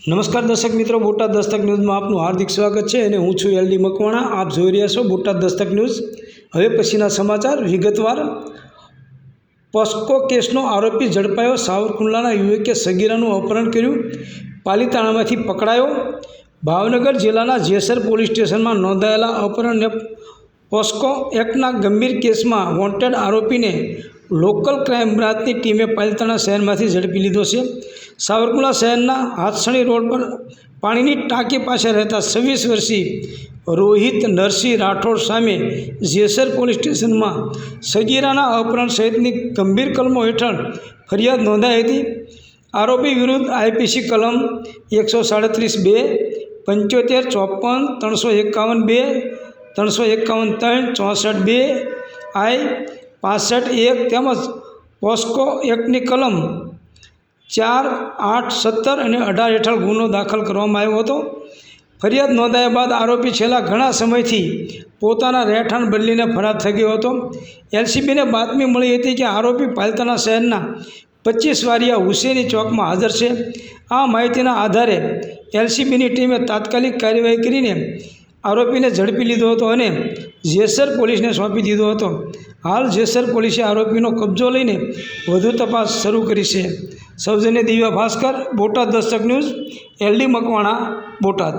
નમસ્કાર દર્શક મિત્રો, બોટાદ દસ્તક ન્યૂઝમાં આપનું હાર્દિક સ્વાગત છે અને હું છું એલડી મકવાણા। આપ જોઈ રહ્યા છો બોટાદ દસ્તક ન્યૂઝ। હવે પછીના સમાચાર વિગતવાર। પોસ્કો કેસનો આરોપી ઝડપાયો। સાવરકુંડલાના યુવકે સગીરાનું અપહરણ કર્યું, પાલીતાણામાંથી પકડાયો। ભાવનગર જિલ્લાના જેસર પોલીસ સ્ટેશનમાં નોંધાયેલા અપહરણને પોસ્કો એક્ટના ગંભીર કેસમાં વોન્ટેડ આરોપીને લોકલ ક્રાઇમ બ્રાન્ચની ટીમે પાલીતાણા શહેરમાંથી ઝડપી લીધો છે। સાવરકુંડલા શહેરના હાથસણી રોડ પર પાણીની ટાંકી પાસે રહેતા 26 વર્ષીય રોહિત નરસિંહ રાઠોડ સામે જેસર પોલીસ સ્ટેશનમાં સગીરાના અપહરણ સહિતની ગંભીર કલમો હેઠળ ફરિયાદ નોંધાઈ હતી। આરોપી વિરુદ્ધ આઈપીસી કલમ 137(2), 75, 54, 351(2), 351(3), 64(2), I, 65(1) તેમજ પોસ્કો એક્ટની કલમ 4, 8, 17 અને 18 હેઠળ ગુનો દાખલ કરવામાં આવ્યો હતો। ફરિયાદ નોંધાયા બાદ આરોપી છેલ્લા ઘણા સમયથી પોતાના રહેઠાણ બદલીને ફરાર થઈ ગયો હતો। એલસીબીને બાતમી મળી હતી કે આરોપી પાલીતાણા શહેરના 25 વારિયા હુસેની ચોકમાં હાજર છે। આ માહિતીના આધારે એલસીબીની ટીમે તાત્કાલિક કાર્યવાહી કરીને આરોપીને ઝડપી લીધો હતો અને જેસર પોલીસને સોંપી દીધો હતો। હાલ જેસર પોલીસે આરોપીનો કબજો લઈને વધુ તપાસ શરૂ કરી છે। સૌજન્ય દિવ્યા ભાસ્કર, બોટાદ દસ્તક ન્યૂઝ, એલડી મકવાણા, બોટાદ।